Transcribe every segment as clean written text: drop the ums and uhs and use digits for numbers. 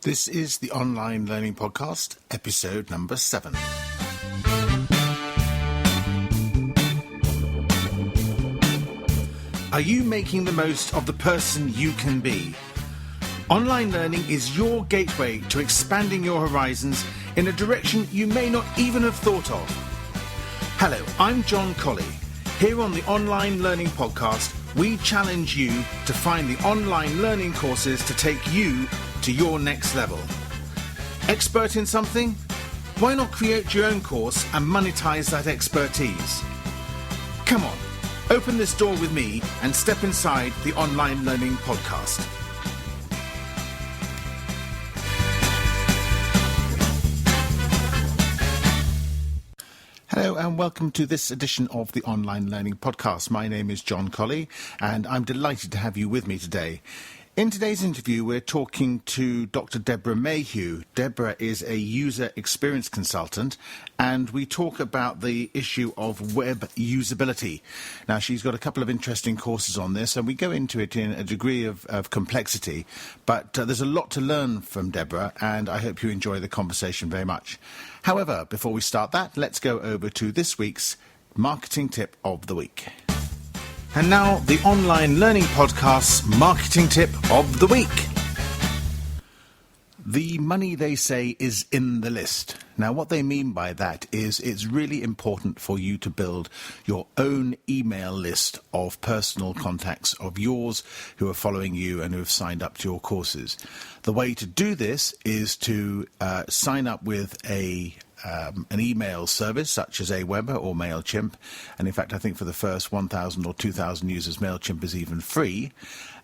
This is the Online Learning Podcast, episode number 7. Are you making the most of the person you can be? Online learning is your gateway to expanding your horizons in a direction you may not even have thought of. Hello, I'm John Colley. Here on the Online Learning Podcast, we challenge you to find the online learning courses to take you to your next level. Expert in something? Why not create your own course and monetize that expertise? Come on, open this door with me and step inside the Online Learning Podcast. Hello and welcome to this edition of the Online Learning Podcast. My name is John Colley and I'm delighted to have you with me today. In today's interview, we're talking to Dr. Deborah Mayhew. Deborah is a user experience consultant, and we talk about the issue of web usability. Now, she's got a couple of interesting courses on this, and we go into it in a degree of complexity, but there's a lot to learn from Deborah, and I hope you enjoy the conversation very much. However, before we start that, let's go over to this week's marketing tip of the week. And now, the Online Learning Podcast's marketing tip of the week. The money, they say, is in the list. Now, what they mean by that is it's really important for you to build your own email list of personal contacts of yours who are following you and who have signed up to your courses. The way to do this is to sign up with an email service such as Aweber or MailChimp, and in fact I think for the first 1,000 or 2,000 users MailChimp is even free,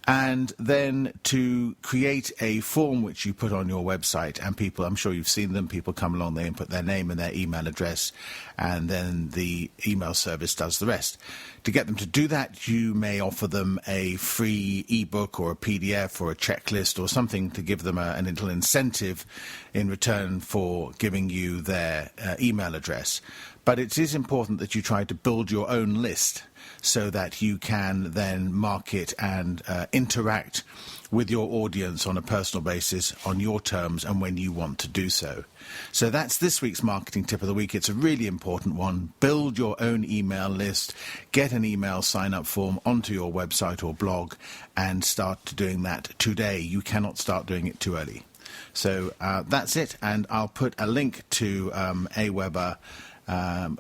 and then to create a form which you put on your website, and people, I'm sure you've seen them, people come along there and put their name and their email address, and then the email service does the rest. To get them to do that, you may offer them a free ebook or a PDF or a checklist or something to give them a little incentive in return for giving you their email address. But it is important that you try to build your own list so that you can then market and interact with your audience on a personal basis, on your terms, and when you want to do so. So that's this week's marketing tip of the week. It's a really important one. Build your own email list, get an email sign-up form onto your website or blog, and start doing that today. You cannot start doing it too early. So that's it, and I'll put a link to Aweber,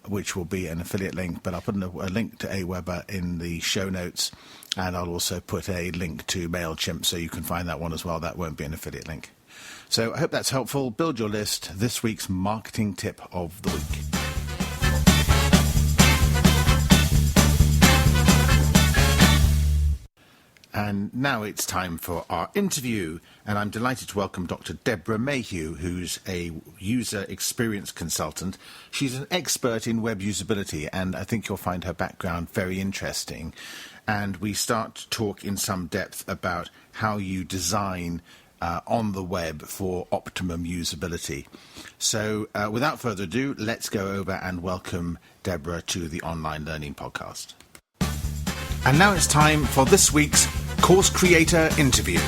which will be an affiliate link, but I'll put a link to Aweber in the show notes, and I'll also put a link to MailChimp so you can find that one as well. That won't be an affiliate link. So I hope that's helpful. Build your list. This week's marketing tip of the week. And now it's time for our interview, and I'm delighted to welcome Dr. Deborah Mayhew, who's a user experience consultant. She's an expert in web usability, and I think you'll find her background very interesting. And we start to talk in some depth about how you design on the web for optimum usability. So without further ado, let's go over and welcome Deborah to the Online Learning Podcast. And now it's time for this week's Course Creator Interview.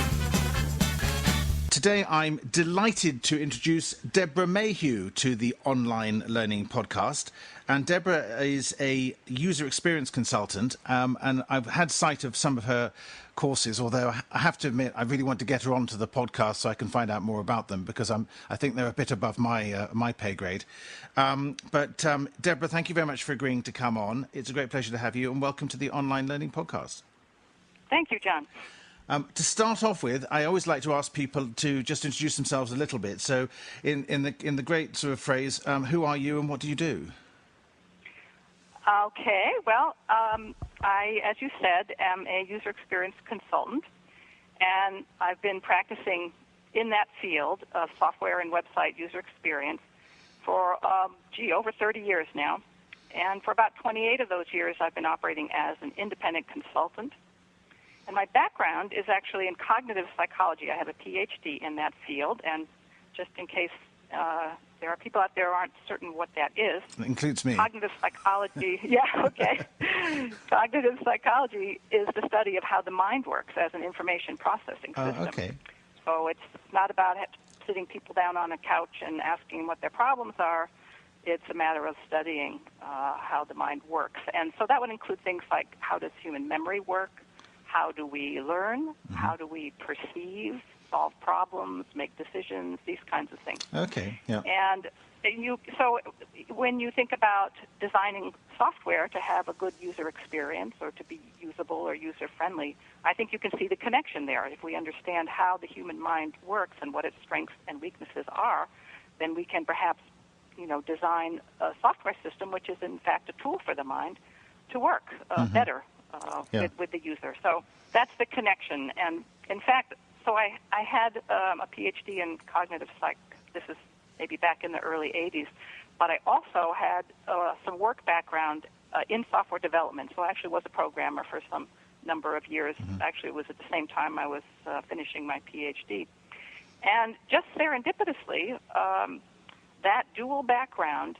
Today I'm delighted to introduce Deborah Mayhew to the Online Learning Podcast. And Deborah is a user experience consultant, and I've had sight of some of her courses, although I have to admit I really want to get her onto the podcast so I can find out more about them, because I think they're a bit above my pay grade. But Deborah, thank you very much for agreeing to come on. It's a great pleasure to have you, and welcome to the Online Learning Podcast. Thank you, John. To start off with, I always like to ask people to just introduce themselves a little bit. So in the great sort of phrase, who are you and what do you do? Okay, well, I, as you said, am a user experience consultant, and I've been practicing in that field of software and website user experience for, over 30 years now. And for about 28 of those years, I've been operating as an independent consultant. And my background is actually in cognitive psychology. I have a PhD in that field, and just in case there are people out there who aren't certain what that is. It includes me. Cognitive psychology, yeah, okay. Cognitive psychology is the study of how the mind works as an information processing system. Okay. So it's not about sitting people down on a couch and asking what their problems are. It's a matter of studying how the mind works. And so that would include things like how does human memory work? How do we learn? Mm-hmm. How do we perceive, solve problems, make decisions, these kinds of things. Okay, yeah. And so when you think about designing software to have a good user experience or to be usable or user-friendly, I think you can see the connection there. If we understand how the human mind works and what its strengths and weaknesses are, then we can perhaps, design a software system which is in fact a tool for the mind to work better with the user. So that's the connection. And in fact, so I had a PhD in cognitive psych. This is maybe back in the early 80s. But I also had some work background in software development. So I actually was a programmer for some number of years. Mm-hmm. Actually, it was at the same time I was finishing my PhD. And just serendipitously, that dual background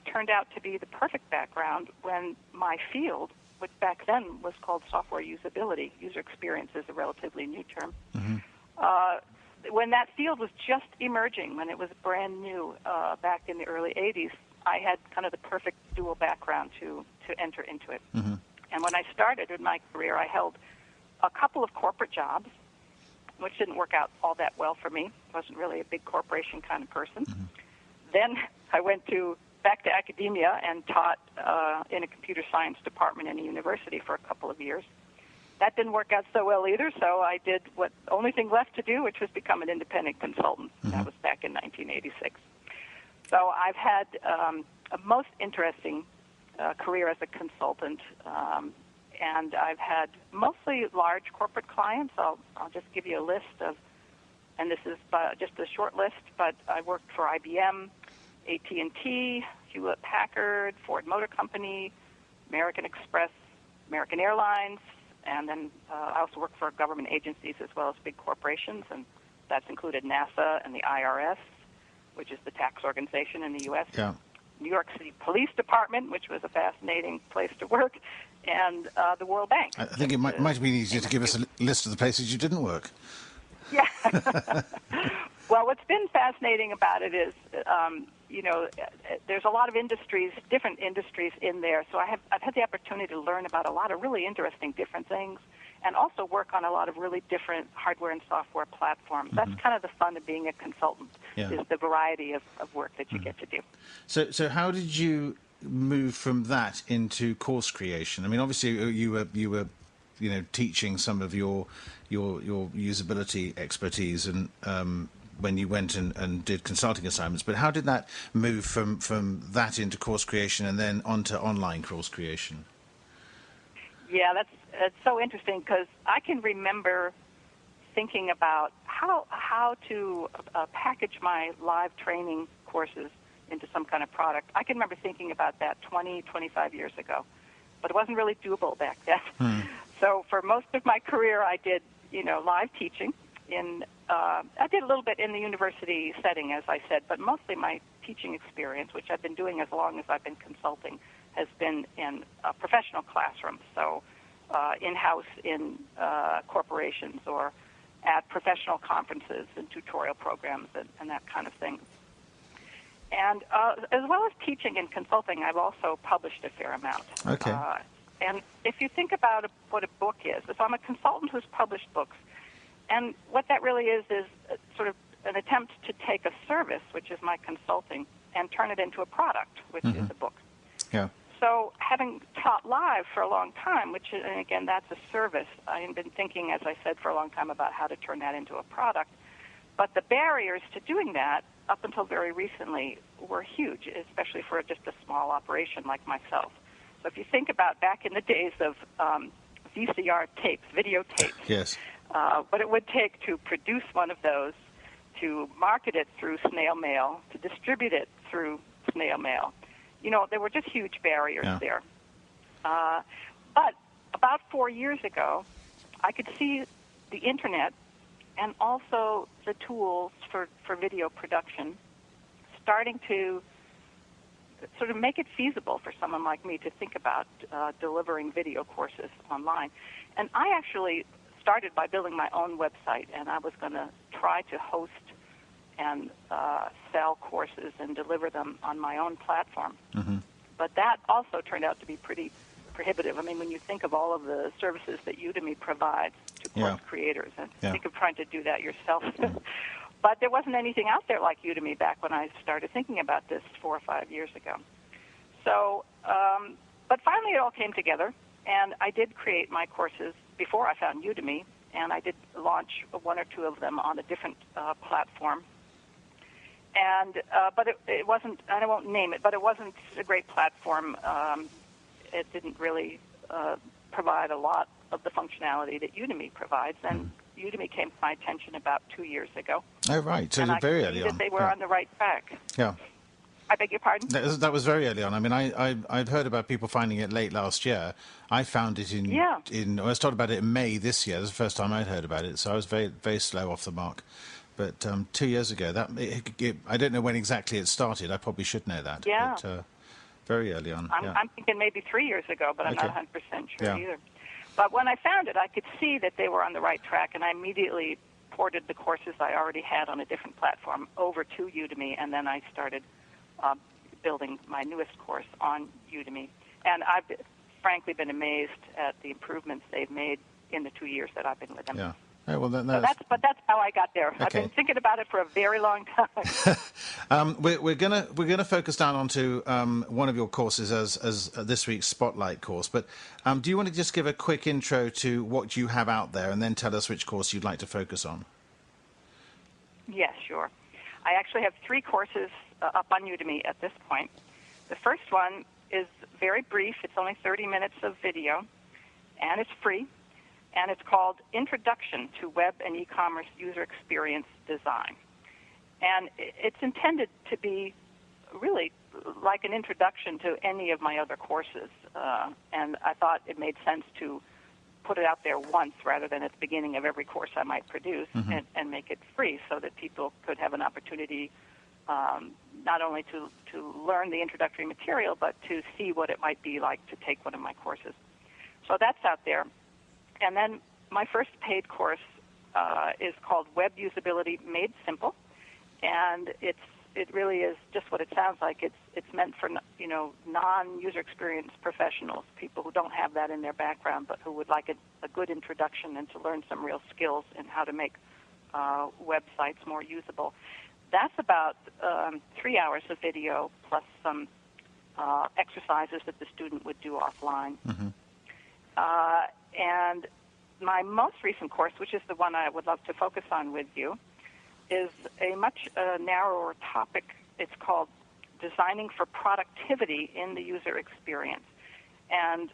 turned out to be the perfect background when my field, which back then was called software usability, user experience is a relatively new term, when that field was just emerging, when it was brand new back in the early 80s, I had kind of the perfect dual background to enter into it. Mm-hmm. And when I started in my career, I held a couple of corporate jobs, which didn't work out all that well for me. I wasn't really a big corporation kind of person. Mm-hmm. Then I went back to academia and taught in a computer science department in a university for a couple of years. That didn't work out so well either, so I did what the only thing left to do, which was become an independent consultant. Mm-hmm. That was back in 1986. So I've had a most interesting career as a consultant, and I've had mostly large corporate clients. I'll just give you a list of, and this is just a short list, but I worked for IBM, AT&T, Hewlett-Packard, Ford Motor Company, American Express, American Airlines, and then I also worked for government agencies as well as big corporations, and that's included NASA and the IRS, which is the tax organization in the U.S., New York City Police Department, which was a fascinating place to work, and the World Bank. I think it might have been easier to give us a list of the places you didn't work. Yeah. Well, what's been fascinating about it is, there's a lot of industries, different industries in there. So I've had the opportunity to learn about a lot of really interesting different things and also work on a lot of really different hardware and software platforms. Mm-hmm. That's kind of the fun of being a consultant, is the variety of work that you get to do. So how did you move from that into course creation? I mean, obviously you were teaching some of your usability expertise and when you went and did consulting assignments, but how did that move from that into course creation and then onto online course creation? Yeah, that's so interesting because I can remember thinking about how to package my live training courses into some kind of product. I can remember thinking about that 20, 25 years ago, but it wasn't really doable back then. So for most of my career, I did, live teaching. I did a little bit in the university setting, as I said, but mostly my teaching experience, which I've been doing as long as I've been consulting, has been in professional classrooms, so in-house in corporations or at professional conferences and tutorial programs and that kind of thing. And as well as teaching and consulting, I've also published a fair amount. Okay. And if you think about what a book is, so I'm a consultant who's published books, and what that really is sort of an attempt to take a service, which is my consulting, and turn it into a product, which is a book. Yeah. So having taught live for a long time, and again, that's a service, I've been thinking, as I said, for a long time about how to turn that into a product. But the barriers to doing that, up until very recently, were huge, especially for just a small operation like myself. So if you think about back in the days of VCR tapes, videotapes, yes. What it would take to produce one of those, to market it through snail mail, to distribute it through snail mail. There were just huge barriers there. But about 4 years ago, I could see the Internet and also the tools for video production starting to sort of make it feasible for someone like me to think about delivering video courses online. And I actually started by building my own website, and I was going to try to host and sell courses and deliver them on my own platform. Mm-hmm. But that also turned out to be pretty prohibitive. I mean, when you think of all of the services that Udemy provides to course creators, and think of trying to do that yourself. But there wasn't anything out there like Udemy back when I started thinking about this 4 or 5 years ago. So, but finally it all came together, and I did create my courses before I found Udemy, and I did launch 1 or 2 of them on a different platform. And but it wasn't, and I won't name it, but it wasn't a great platform. It didn't really provide a lot of the functionality that Udemy provides, and Udemy came to my attention about 2 years ago. Oh, right. So and very I early could see on. that they were on the right track. Yeah. I beg your pardon? That was very early on. I mean, I'd heard about people finding it late last year. I found it I was told about it in May this year. It was the first time I'd heard about it, so I was very, very slow off the mark. But 2 years ago, I don't know when exactly it started. I probably should know that. Yeah. But, very early on. I'm thinking maybe 3 years ago, but I'm not 100% sure either. But when I found it, I could see that they were on the right track, and I immediately ported the courses I already had on a different platform over to Udemy, and then I started building my newest course on Udemy. And I've frankly been amazed at the improvements they've made in the 2 years that I've been with them. Yeah. Oh, well, that's how I got there. Okay. I've been thinking about it for a very long time. We're gonna focus down onto one of your courses as this week's Spotlight course. But do you want to just give a quick intro to what you have out there, and then tell us which course you'd like to focus on? Yes, sure. I actually have 3 courses up on Udemy at this point. The first one is very brief. It's only 30 minutes of video, and it's free. And it's called Introduction to Web and E-commerce User Experience Design. And it's intended to be really like an introduction to any of my other courses. And I thought it made sense to put it out there once rather than at the beginning of every course I might produce, and make it free so that people could have an opportunity not only to learn the introductory material, but to see what it might be like to take one of my courses. So that's out there. And then my first paid course is called Web Usability Made Simple, and it really is just what it sounds like. It's meant for non-user experience professionals, people who don't have that in their background, but who would like a good introduction and to learn some real skills in how to make websites more usable. That's about 3 hours of video plus some exercises that the student would do offline. And my most recent course, which is the one I would love to focus on with you, is a much narrower topic. It's called Designing for Productivity in the User Experience. And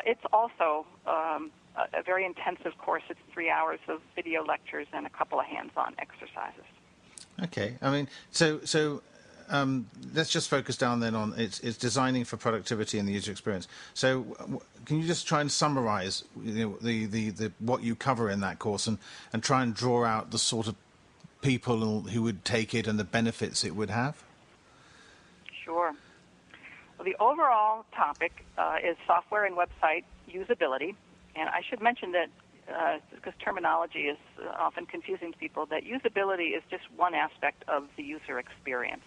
it's also a very intensive course. It's 3 hours of video lectures and a couple of hands-on exercises. Okay. I mean, so let's just focus down then on it's designing for productivity in the user experience. So can you just try and summarize the what you cover in that course, and try and draw out the sort of people who would take it and the benefits it would have? Sure. Well, the overall topic is software and website usability. And I should mention that, because terminology is often confusing to people, that usability is just one aspect of the user experience.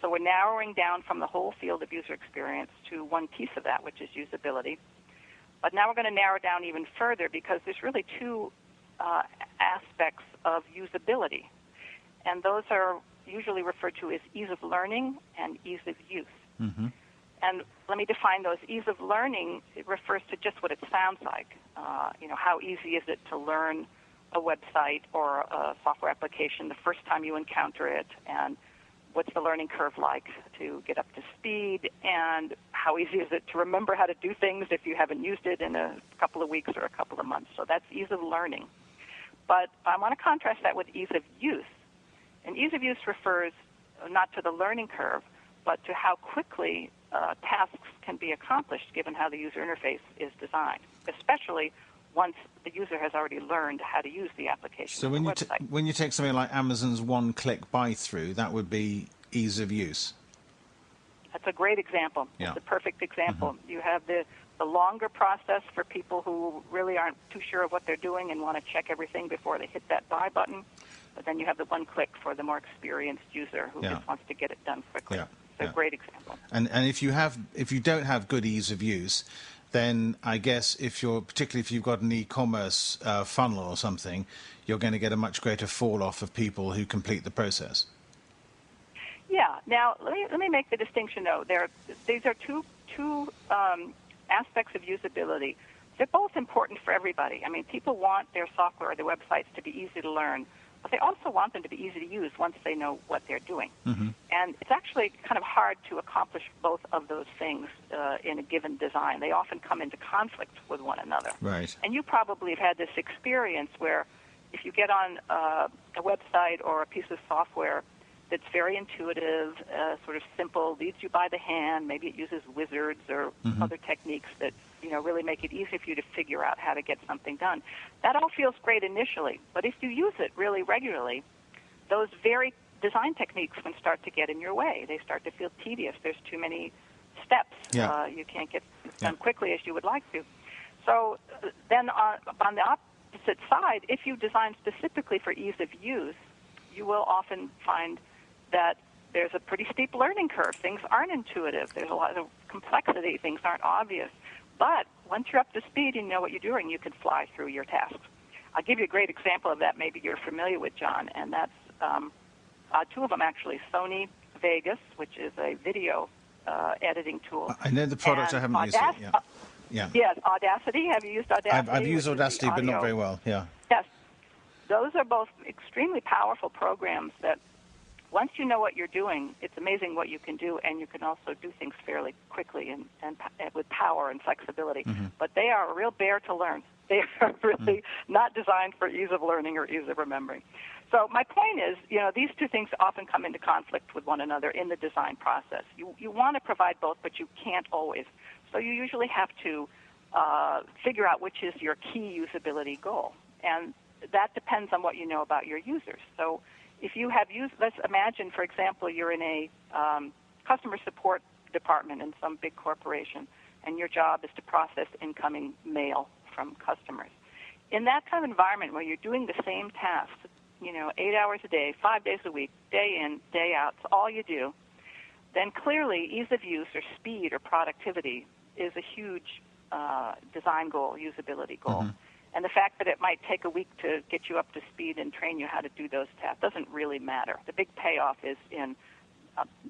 So we're narrowing down from the whole field of user experience to one piece of that, which is usability. But now we're going to narrow down even further, because there's really 2 aspects of usability. And those are usually referred to as ease of learning and ease of use. Mm-hmm. And let me define those. Ease of learning, it refers to just what it sounds like. How easy is it to learn a website or a software application the first time you encounter it, and what's the learning curve like to get up to speed, and how easy is it to remember how to do things if you haven't used it in a couple of weeks or a couple of months. So that's ease of learning. But I want to contrast that with ease of use. And ease of use refers not to the learning curve, but to how quickly tasks can be accomplished given how the user interface is designed, especially once the user has already learned how to use the application. So when you take something like Amazon's one-click buy-through, that would be ease of use. That's a great example. Yeah. It's a perfect example. Mm-hmm. You have the longer process for people who really aren't too sure of what they're doing and want to check everything before they hit that buy button. But then you have the one click for the more experienced user who just wants to get it done quickly. It's a great example. And if you don't have good ease of use, then I guess particularly if you've got an e-commerce funnel or something, you're going to get a much greater fall off of people who complete the process. Yeah. Now let me make the distinction though. These are two aspects of usability. They're both important for everybody. I mean, people want their software or their websites to be easy to learn, but they also want them to be easy to use once they know what they're doing. Mm-hmm. And it's actually kind of hard to accomplish both of those things in a given design. They often come into conflict with one another. Right. And you probably have had this experience where if you get on a website or a piece of software that's very intuitive, sort of simple, leads you by the hand, maybe it uses wizards or other techniques that really make it easy for you to figure out how to get something done. That all feels great initially, but if you use it really regularly, those very design techniques can start to get in your way. They start to feel tedious. There's too many steps. Yeah. You can't get done quickly as you would like to. So then on the opposite side, if you design specifically for ease of use, you will often find that there's a pretty steep learning curve. Things aren't intuitive. There's a lot of complexity. Things aren't obvious. But once you're up to speed and you know what you're doing, you can fly through your tasks. I'll give you a great example of that maybe you're familiar with, John, and that's two of them actually. Sony Vegas, which is a video editing tool. I know the product. I haven't used it. Yeah. Yes, Audacity. Have you used Audacity? I've used Audacity, but not very well. Yeah. Yes. Those are both extremely powerful programs that once you know what you're doing, it's amazing what you can do, and you can also do things fairly quickly and with power and flexibility. Mm-hmm. But they are a real bear to learn. They are really not designed for ease of learning or ease of remembering. So my point is, these two things often come into conflict with one another in the design process. You want to provide both, but you can't always. So you usually have to figure out which is your key usability goal. And that depends on what you know about your users. So if you have let's imagine, for example, you're in a customer support department in some big corporation, and your job is to process incoming mail from customers. In that kind of environment where you're doing the same tasks, 8 hours a day, 5 days a week, day in, day out, it's all you do, then clearly ease of use or speed or productivity is a huge design goal, usability goal. Mm-hmm. And the fact that it might take a week to get you up to speed and train you how to do those tasks doesn't really matter. The big payoff is in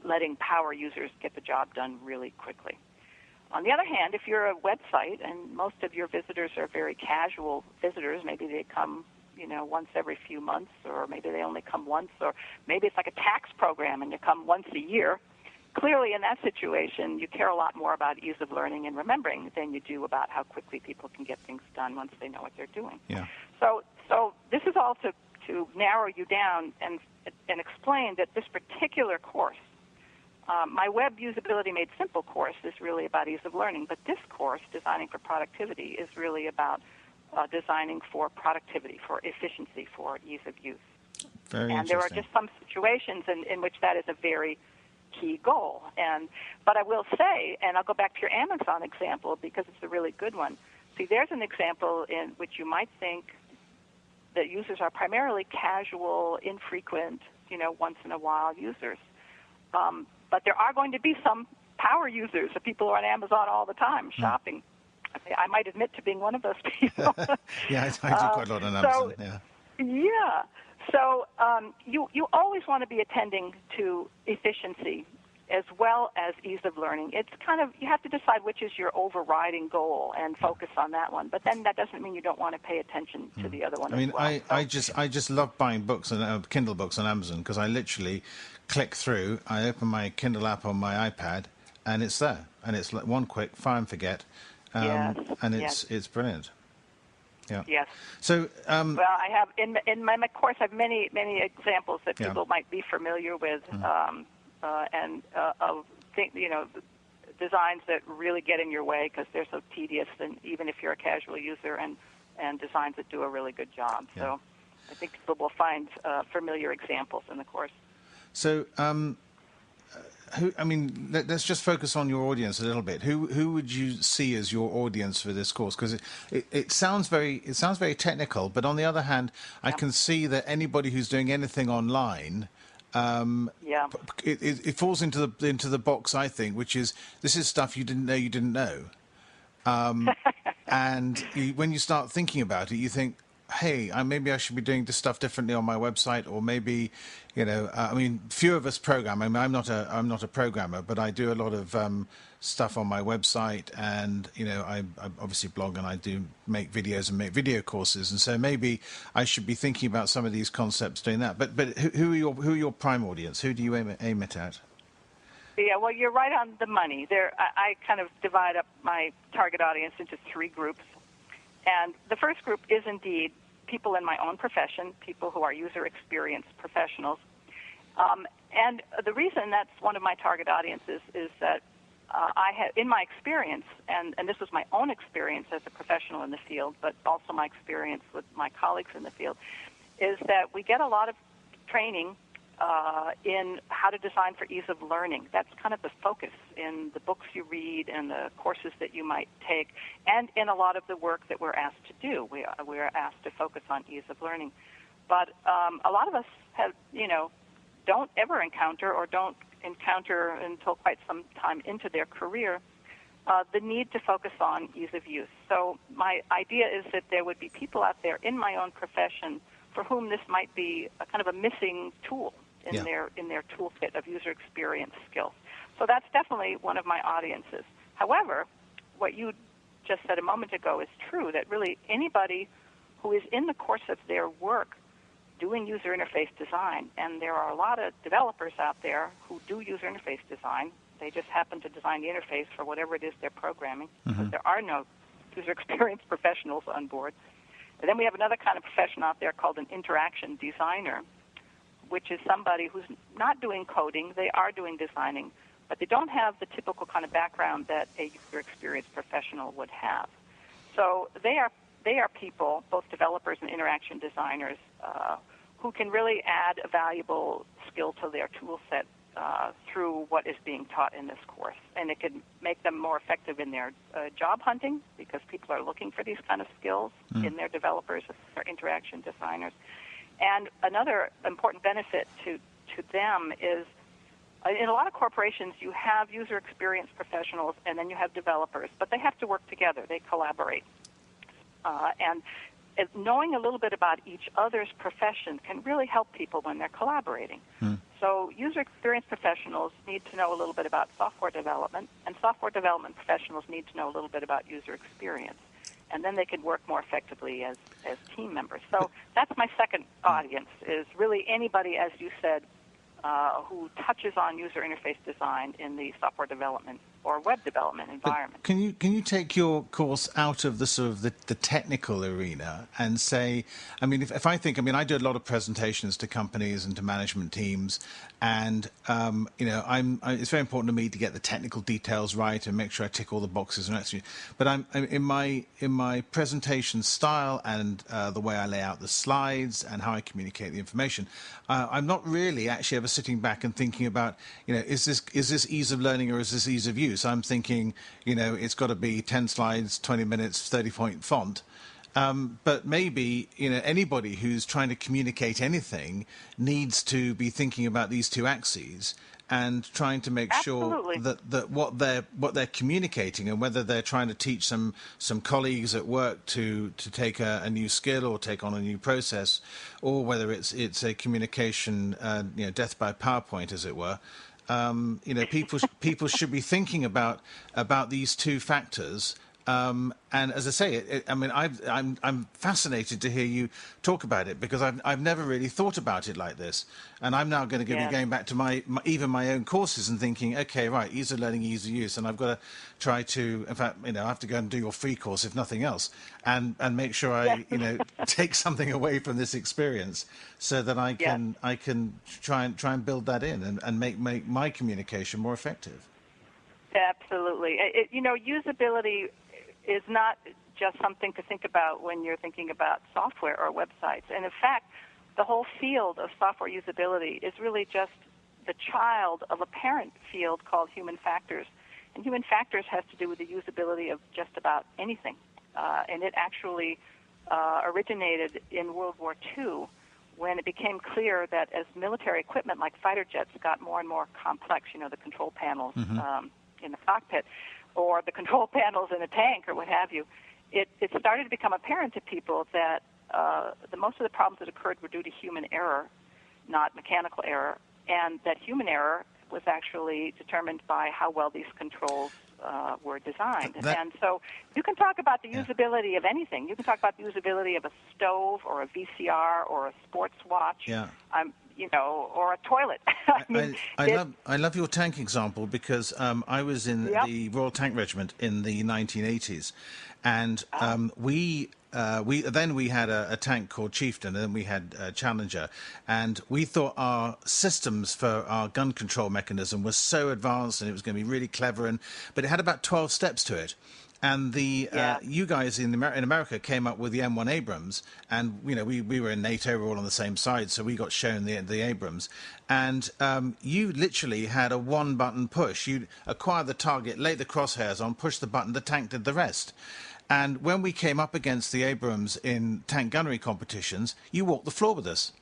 letting power users get the job done really quickly. On the other hand, if you're a website and most of your visitors are very casual visitors, maybe they come once every few months, or maybe they only come once, or maybe it's like a tax program and you come once a year. Clearly, in that situation, you care a lot more about ease of learning and remembering than you do about how quickly people can get things done once they know what they're doing. Yeah. So this is all to narrow you down and explain that this particular course, my Web Usability Made Simple course, is really about ease of learning, but this course, Designing for Productivity, is really about designing for productivity, for efficiency, for ease of use. Very and there are just some situations in which that is a very key goal. But I will say, and I'll go back to your Amazon example because it's a really good one. See, there's an example in which you might think that users are primarily casual, infrequent, once in a while users. But there are going to be some power users, the people who are on Amazon all the time shopping. I might admit to being one of those people. Yeah, I do quite a lot on Amazon. Yeah. So you always want to be attending to efficiency as well as ease of learning. It's kind of, you have to decide which is your overriding goal and focus on that one. But then that doesn't mean you don't want to pay attention to the other one as well. I just love buying books and Kindle books on Amazon because I literally click through, I open my Kindle app on my iPad, and it's there. And it's like one quick, fire and forget. And it's brilliant. Yeah. Yes. So, well, I have in my course, I have many examples that people might be familiar with, of designs that really get in your way because they're so tedious, and even if you're a casual user, and designs that do a really good job. Yeah. So, I think people will find familiar examples in the course. So, let's just focus on your audience a little bit. Who would you see as your audience for this course? Because it sounds very technical, but on the other hand, I can see that anybody who's doing anything online, it falls into the box, I think, which is this is stuff you didn't know. And when you start thinking about it, you think, hey, maybe I should be doing this stuff differently on my website, or maybe, few of us program. I mean, I'm not a programmer, but I do a lot of stuff on my website, and I obviously blog, and I do make videos and make video courses, and so maybe I should be thinking about some of these concepts doing that. But who are your prime audience? Who do you aim it at? Yeah, well, you're right on the money. I kind of divide up my target audience into three groups. And the first group is indeed people in my own profession, people who are user experience professionals. And the reason that's one of my target audiences is that I have, in my experience, and this was my own experience as a professional in the field, but also my experience with my colleagues in the field, is that we get a lot of training in how to design for ease of learning. That's kind of the focus in the books you read and the courses that you might take, and in a lot of the work that we're asked to do. We're asked to focus on ease of learning. But a lot of us have, don't ever encounter or don't encounter until quite some time into their career the need to focus on ease of use. So my idea is that there would be people out there in my own profession for whom this might be a kind of a missing tool in their toolkit of user experience skills. So that's definitely one of my audiences. However, what you just said a moment ago is true, that really anybody who is in the course of their work doing user interface design, and there are a lot of developers out there who do user interface design. They just happen to design the interface for whatever it is they're programming, because there are no user experience professionals on board. And then we have another kind of profession out there called an interaction designer, which is somebody who's not doing coding, they are doing designing, but they don't have the typical kind of background that a user experience professional would have. So they are people, both developers and interaction designers, who can really add a valuable skill to their tool set through what is being taught in this course. And it can make them more effective in their job hunting, because people are looking for these kind of skills in their developers or interaction designers. And another important benefit to them is, in a lot of corporations, you have user experience professionals and then you have developers, but they have to work together. They collaborate. And knowing a little bit about each other's profession can really help people when they're collaborating. So user experience professionals need to know a little bit about software development, and software development professionals need to know a little bit about user experience. And then they can work more effectively as team members. So that's my second audience, is really anybody, as you said, who touches on user interface design in the software development or web development environment. Can you take your course out of the sort of the technical arena and say, I mean, if I think, I do a lot of presentations to companies and to management teams, and it's very important to me to get the technical details right and make sure I tick all the boxes and actually. But I'm in my presentation style and the way I lay out the slides and how I communicate the information, I'm not really actually ever sitting back and thinking about, is this ease of learning or is this ease of use? I'm thinking, it's got to be 10 slides, 20 minutes, 30-point font. But maybe, anybody who's trying to communicate anything needs to be thinking about these two axes and trying to make sure that what they're communicating, and whether they're trying to teach some colleagues at work to take a new skill or take on a new process, or whether it's a communication death by PowerPoint, as it were. People should be thinking about these two factors. And as I say, I'm fascinated to hear you talk about it, because I've never really thought about it like this. And I'm now going to be going back to my own courses and thinking, okay, right, ease of learning, ease of use, and I've got to try to, in fact, I have to go and do your free course, if nothing else, and make sure I, take something away from this experience, so that I can try and build that in and make my communication more effective. Absolutely. Usability is not just something to think about when you're thinking about software or websites. And in fact, the whole field of software usability is really just the child of a parent field called human factors. And human factors has to do with the usability of just about anything. And it actually originated in World War II when it became clear that as military equipment like fighter jets got more and more complex, the control panels in the cockpit or the control panels in a tank or what have you, it started to become apparent to people that most of the problems that occurred were due to human error, not mechanical error, and that human error was actually determined by how well these controls were designed. And so you can talk about the usability of anything. You can talk about the usability of a stove or a VCR or a sports watch, or a toilet. I love your tank example because I was in the Royal Tank Regiment in the 1980s, and we had a tank called Chieftain, and then we had Challenger, and we thought our systems for our gun control mechanism was so advanced and it was going to be really clever, but it had about 12 steps to it. And you guys in America came up with the M1 Abrams, and we were in NATO, we were all on the same side, so we got shown the Abrams. And you literally had a one-button push. You acquire the target, lay the crosshairs on, push the button, the tank did the rest. And when we came up against the Abrams in tank gunnery competitions, you walked the floor with us.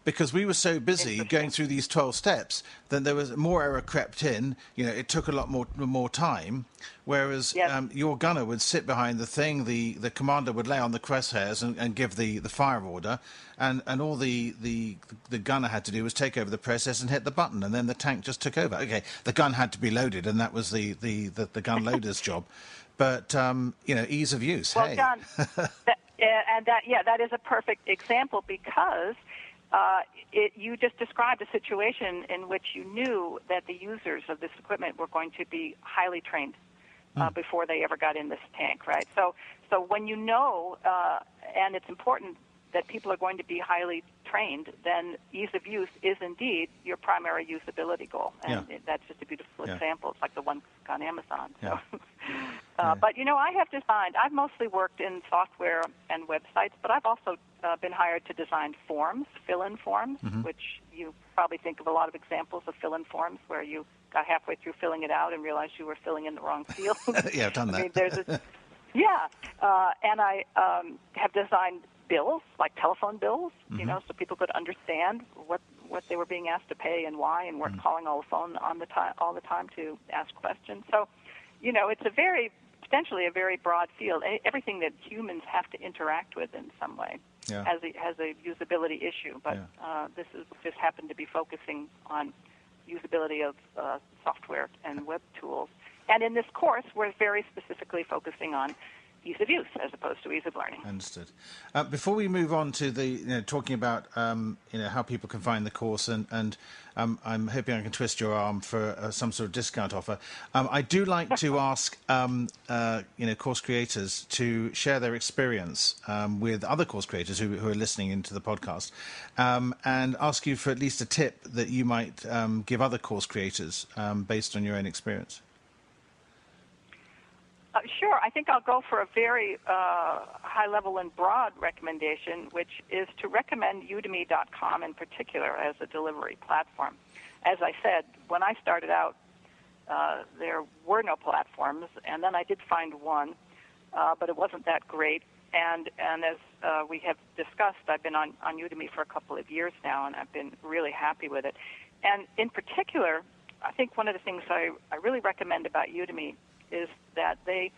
Because we were so busy going through these 12 steps, then there was more error crept in. It took a lot more time. Whereas your gunner would sit behind the thing, the commander would lay on the crosshairs and give the fire order, and all the gunner had to do was take over the process and hit the button, and then the tank just took over. Okay, the gun had to be loaded, and that was the gun loader's job. But ease of use. Well, hey. John, that is a perfect example because. You just described a situation in which you knew that the users of this equipment were going to be highly trained before they ever got in this tank, right? So when you know, and it's important that people are going to be highly trained, then ease of use is indeed your primary usability goal. And that's just a beautiful example. It's like the one on Amazon. So. But, I've mostly worked in software and websites, but I've also been hired to design forms, fill-in forms, which you probably think of a lot of examples of fill-in forms where you got halfway through filling it out and realized you were filling in the wrong field. Yeah, I've done that. And I have designed bills, like telephone bills, so people could understand what they were being asked to pay and why, and weren't calling all the time to ask questions. So, it's potentially a very broad field. Everything that humans have to interact with in some way has a usability issue. But this just happened to be focusing on usability of software and web tools. And in this course, we're very specifically focusing on ease of use as opposed to ease of learning. Understood. Before we move on to the talking about how people can find the course, and I'm hoping I can twist your arm for some sort of discount offer. I do like to ask course creators to share their experience with other course creators who are listening into the podcast, and ask you for at least a tip that you might give other course creators based on your own experience. Sure. I think I'll go for a very high-level and broad recommendation, which is to recommend Udemy.com in particular as a delivery platform. As I said, when I started out, there were no platforms, and then I did find one, but it wasn't that great. And as we have discussed, I've been on Udemy for a couple of years now, and I've been really happy with it. And in particular, I think one of the things I really recommend about Udemy is that they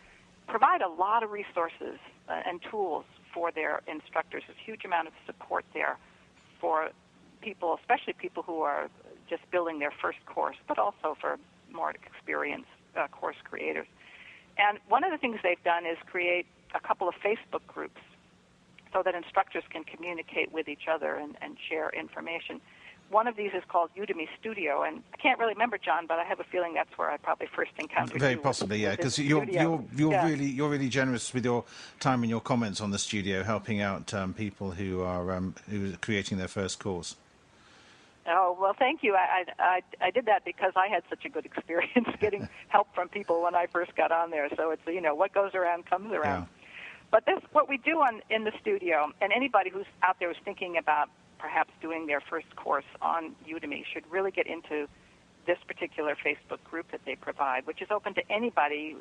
provide a lot of resources and tools for their instructors. There's a huge amount of support there for people, especially people who are just building their first course, but also for more experienced course creators. And one of the things they've done is create a couple of Facebook groups so that instructors can communicate with each other and share information. One of these is called Udemy Studio, and I can't really remember, John, but I have a feeling that's where I probably first encountered you. Very possibly, yeah, because you're really generous with your time and your comments on the studio, helping out people who are creating their first course. Oh, well, thank you. I did that because I had such a good experience getting help from people when I first got on there. So it's, what goes around comes around. Yeah. But what we do in the studio, and anybody who's out there who's thinking about perhaps doing their first course on Udemy should really get into this particular Facebook group that they provide, which is open to anybody,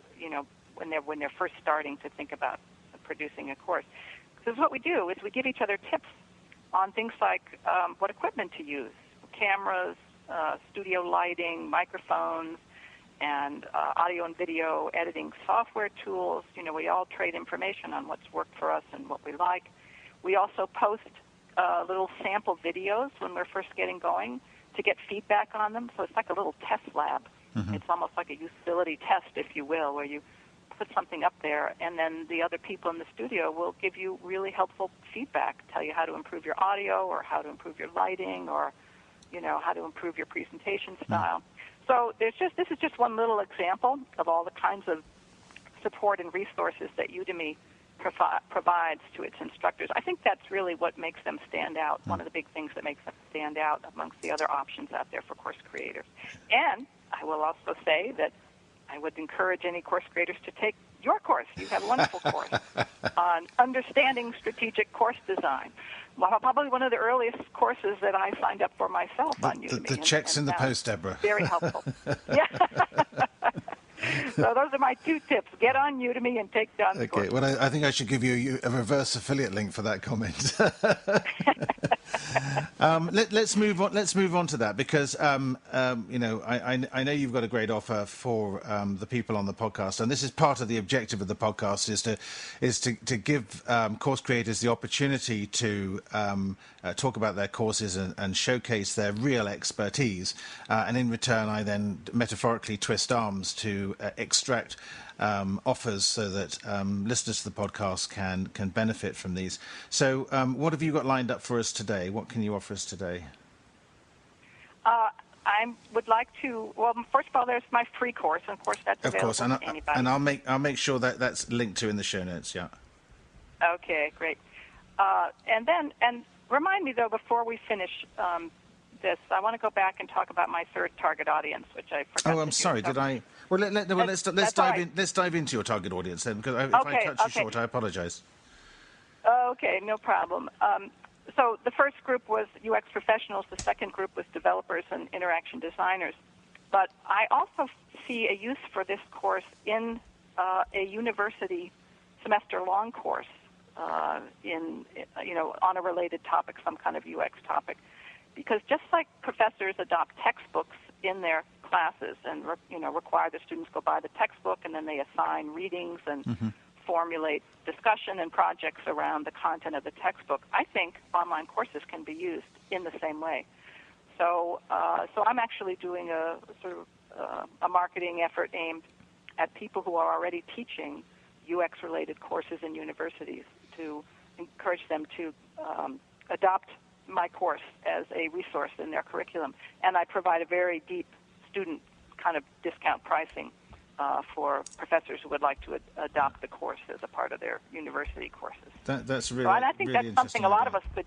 when they're first starting to think about producing a course. Because what we do is we give each other tips on things like what equipment to use, cameras, studio lighting, microphones, and audio and video editing software tools. We all trade information on what's worked for us and what we like. We also post little sample videos when we're first getting going to get feedback on them. So it's like a little test lab. Mm-hmm. It's almost like a usability test, if you will, where you put something up there, and then the other people in the studio will give you really helpful feedback, tell you how to improve your audio or how to improve your lighting or, how to improve your presentation style. Mm-hmm. So this is just one little example of all the kinds of support and resources that Udemy provides to its instructors. I think that's really what makes them stand out, one of the big things that makes them stand out amongst the other options out there for course creators. And I will also say that I would encourage any course creators to take your course. You have a wonderful course on understanding strategic course design. Well, probably one of the earliest courses that I signed up for myself on Udemy. The check's in the post, Deborah. Very helpful. Yeah. So those are my 2 tips. Get on Udemy and take John's course. Okay, well, I think I should give you a reverse affiliate link for that comment. Let's move on. Let's move on to that because I know you've got a great offer for the people on the podcast, and this is part of the objective of the podcast is to give course creators the opportunity to talk about their courses and showcase their real expertise, and in return, I then metaphorically twist arms to extract offers so that listeners to the podcast can benefit from these. So what have you got lined up for us today? What can you offer us today? I would like to, well, first of all, there's my free course, and of course that's available to anybody. And I'll make sure that that's linked to in the show notes, yeah. Okay, great. And remind me, though, before we finish this, I want to go back and talk about my third target audience, which I forgot. Oh, I'm sorry. Did I? Well, let's dive in. Let's dive into your target audience then, because if I cut you short, I apologize. Okay, no problem. So the first group was UX professionals. The second group was developers and interaction designers. But I also see a use for this course in a university semester-long course on a related topic, some kind of UX topic. Because just like professors adopt textbooks in their classes and require the students go buy the textbook, and then they assign readings and formulate discussion and projects around the content of the textbook, I think online courses can be used in the same way. So I'm actually doing a sort of a marketing effort aimed at people who are already teaching UX-related courses in universities to encourage them to adopt my course as a resource in their curriculum. And I provide a very deep student kind of discount pricing for professors who would like to adopt the course as a part of their university courses. That's really, and I think really that's something a lot of us could.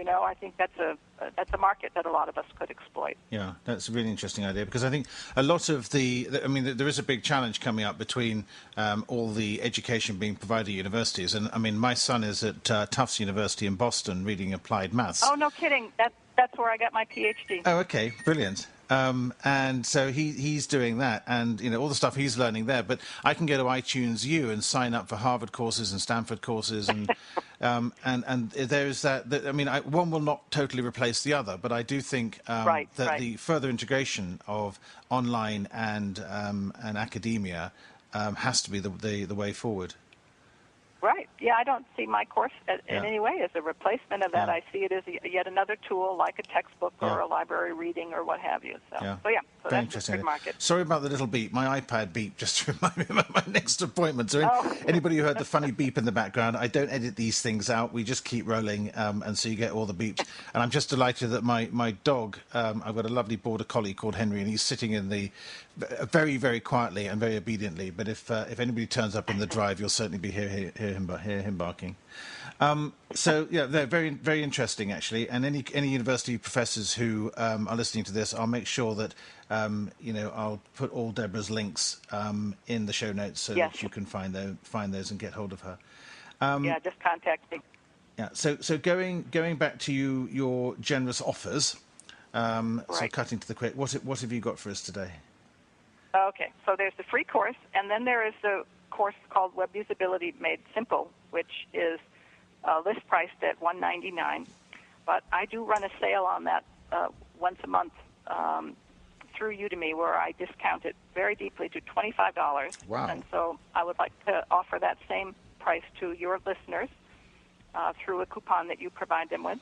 I think that's a market that a lot of us could exploit. Yeah, that's a really interesting idea because I think a lot of there is a big challenge coming up between all the education being provided at universities, and I mean, my son is at Tufts University in Boston reading applied maths. Oh, no kidding! That's where I got my PhD. Oh, okay, brilliant. And so he's doing that, and all the stuff he's learning there. But I can go to iTunes U and sign up for Harvard courses and Stanford courses, and there's that. I mean, one will not totally replace the other, but I do think the further integration of online and academia has to be the way forward. Right. Yeah, I don't see my course in any way as a replacement of that. I see it as yet another tool like a textbook or a library reading or what have you. So that's a good market. Sorry about the little beep. My iPad beep just to remind me about my next appointment. So anybody who heard the funny beep in the background, I don't edit these things out. We just keep rolling, and so you get all the beeps. And I'm just delighted that my dog, I've got a lovely border collie called Henry, and he's sitting in the very, very quietly and very obediently. But if anybody turns up in the drive, you'll certainly hear him barking. So yeah, they're very, very interesting actually. And any university professors who are listening to this, I'll make sure that I'll put all Deborah's links in the show notes so that you can find those and get hold of her. Just contact me. Yeah. So going back to your generous offers. Right. So cutting to the quick, what have you got for us today? Okay, so there's the free course, and then there is the course called Web Usability Made Simple, which is list priced at $199. But I do run a sale on that once a month through Udemy, where I discount it very deeply to $25. Wow! And so I would like to offer that same price to your listeners through a coupon that you provide them with.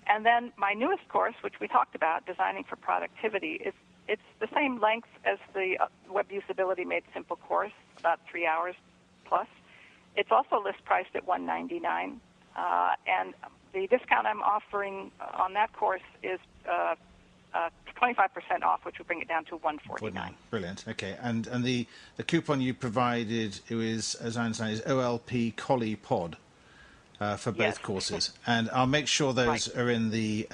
And then my newest course, which we talked about, Designing for Productivity, it's the same length as the Web Usability Made Simple course, about 3 hours plus. It's also list priced at $199, and the discount I'm offering on that course is 25% off, which would bring it down to $149. Brilliant. Okay, and the coupon you provided is, as I understand, is OLP Colley Pod for both courses, and I'll make sure those are in the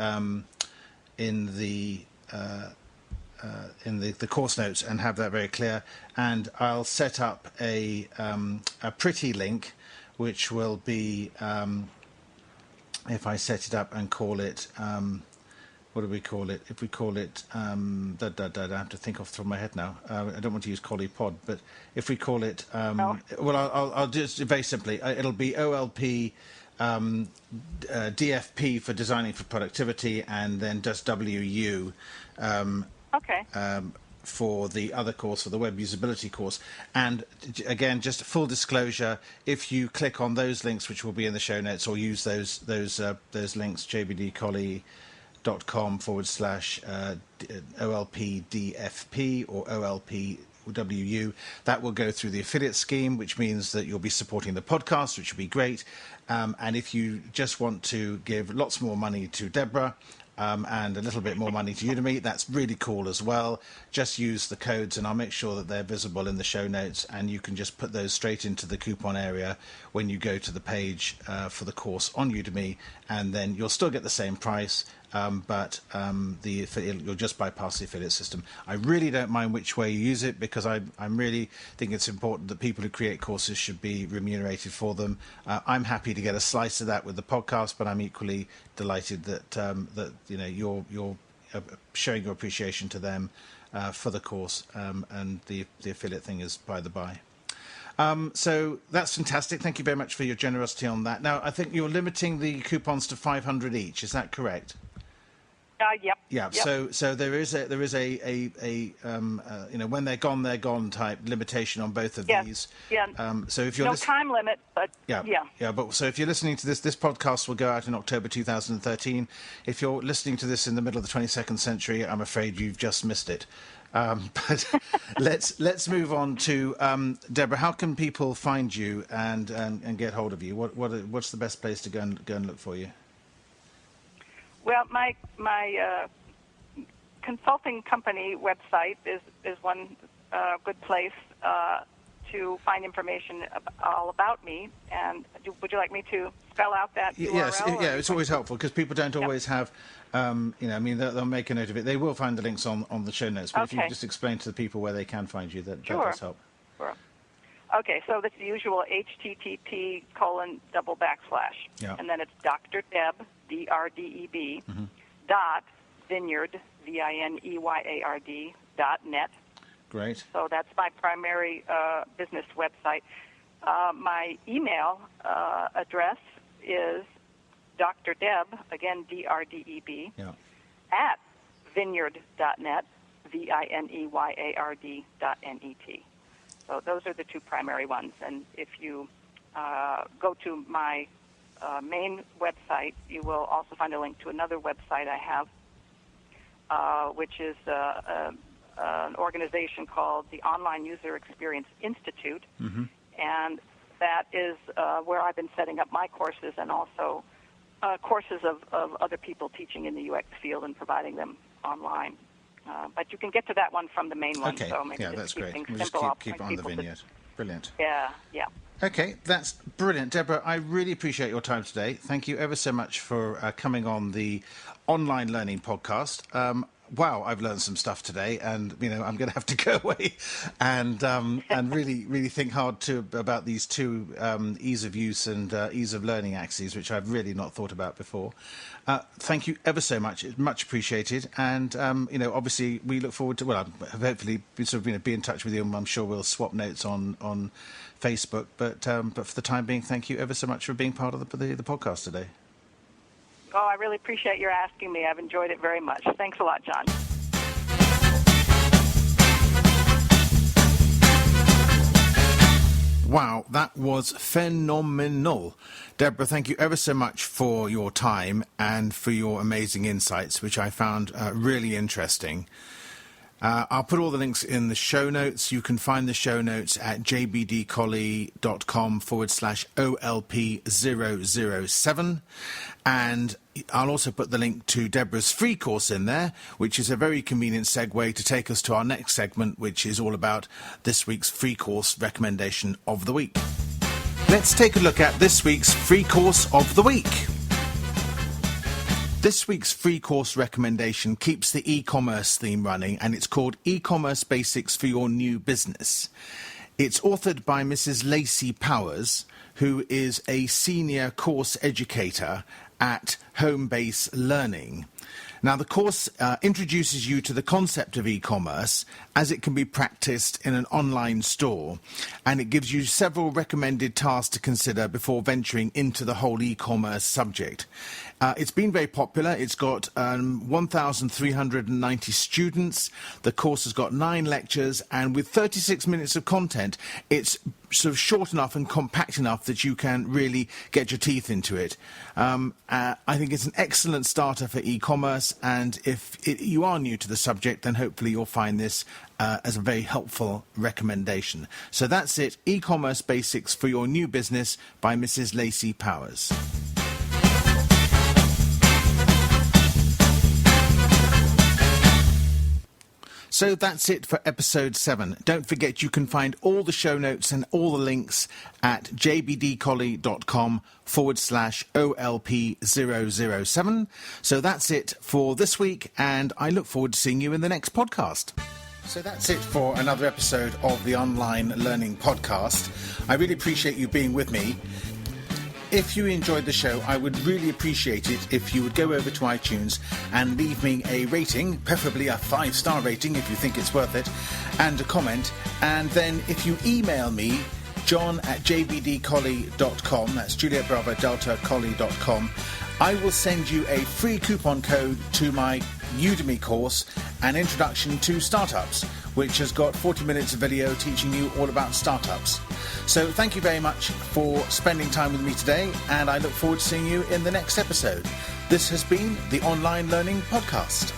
course notes and have that very clear. And I'll set up a pretty link, which will be if I set it up and call it. What do we call it? If we call it, I have to think off the top of my head now. I don't want to use Colley Pod, but if we call it, well, I'll just very simply, it'll be OLP DFP for Designing for Productivity, and then just WU for the other course, for the Web Usability course. And again, just full disclosure, if you click on those links, which will be in the show notes, or use those links, jbdcolley.com/OLPDFP or OLPWU, that will go through the affiliate scheme, which means that you'll be supporting the podcast, which will be great. And if you just want to give lots more money to Deborah, and a little bit more money to Udemy, that's really cool as well. Just use the codes, and I'll make sure that they're visible in the show notes, and you can just put those straight into the coupon area when you go to the page for the course on Udemy, and then you'll still get the same price, but you'll just bypass the affiliate system. I really don't mind which way you use it, because I really think it's important that people who create courses should be remunerated for them. I'm happy to get a slice of that with the podcast, but I'm equally delighted that you're showing your appreciation to them for the course, and the affiliate thing is by the by. So that's fantastic. Thank you very much for your generosity on that. Now, I think you're limiting the coupons to 500 each. Is that correct? Yep. Yeah. Yep. So there is a when they're gone type limitation on both of these. Yeah. So if you're time limit, but yeah. But so if you're listening to this podcast will go out in October 2013. If you're listening to this in the middle of the 22nd century, I'm afraid you've just missed it. But let's move on to Deborah. How can people find you and get hold of you? What's the best place to go and look for you? Well, my consulting company website is one good place to find information all about me. And would you like me to spell out that URL? Yes, it's always helpful, because people don't always have, they'll make a note of it. They will find the links on the show notes, but if you just explain to the people where they can find you, that does help. Sure. Okay, so that's the usual HTTP:// and then it's Dr. Deb, DRDEB, .vineyard, VINEYARD.net. Great. So that's my primary business website. My email address is Dr. Deb, again, DRDEB, at vineyard.net, VINEYARD.net. So those are the two primary ones. And if you go to my main website, you will also find a link to another website I have, which is an organization called the Online User Experience Institute. Mm-hmm. And that is where I've been setting up my courses, and also courses of other people teaching in the UX field and providing them online. But you can get to that one from the main one. Okay. So maybe that's great. We'll just keep on the Vineyard. Brilliant. Yeah. Okay, that's brilliant. Deborah, I really appreciate your time today. Thank you ever so much for coming on the Online Learning Podcast. wow, I've learned some stuff today, and I'm going to have to go away and really think hard about these two ease of use and ease of learning axes, which I've really not thought about before. Thank you ever so much; it's much appreciated. And obviously, we look forward to hopefully be in touch with you. And I'm sure we'll swap notes on Facebook. But for the time being, thank you ever so much for being part of the podcast today. Oh, I really appreciate your asking me. I've enjoyed it very much. Thanks a lot, John. Wow, that was phenomenal. Deborah, thank you ever so much for your time and for your amazing insights, which I found really interesting. I'll put all the links in the show notes. You can find the show notes at jbdcolley.com/OLP007. And I'll also put the link to Deborah's free course in there, which is a very convenient segue to take us to our next segment, which is all about this week's free course recommendation of the week. Let's take a look at this week's free course of the week. This week's free course recommendation keeps the e-commerce theme running, and it's called E-Commerce Basics for Your New Business. It's authored by Mrs. Lacey Powers, who is a senior course educator at Homebase Learning. Now, the course introduces you to the concept of e-commerce as it can be practiced in an online store, and it gives you several recommended tasks to consider before venturing into the whole e-commerce subject. It's been very popular. It's got 1,390 students. The course has got 9 lectures, and with 36 minutes of content, it's sort of short enough and compact enough that you can really get your teeth into it. I think it's an excellent starter for e-commerce, and if you are new to the subject, then hopefully you'll find this as a very helpful recommendation. So that's it, E-Commerce Basics for Your New Business by Mrs. Lacey Powers. So that's it for episode 7. Don't forget you can find all the show notes and all the links at jbdcolley.com/OLP007. So that's it for this week, and I look forward to seeing you in the next podcast. So that's it for another episode of the Online Learning Podcast. I really appreciate you being with me. If you enjoyed the show, I would really appreciate it if you would go over to iTunes and leave me a rating, preferably a 5-star rating if you think it's worth it, and a comment. And then if you email me, john@jbdcolley.com, that's Juliet Bravo Delta Colley.com, I will send you a free coupon code to my Udemy course, An Introduction to Startups, which has got 40 minutes of video teaching you all about startups. So thank you very much for spending time with me today, and I look forward to seeing you in the next episode. This has been the Online Learning Podcast.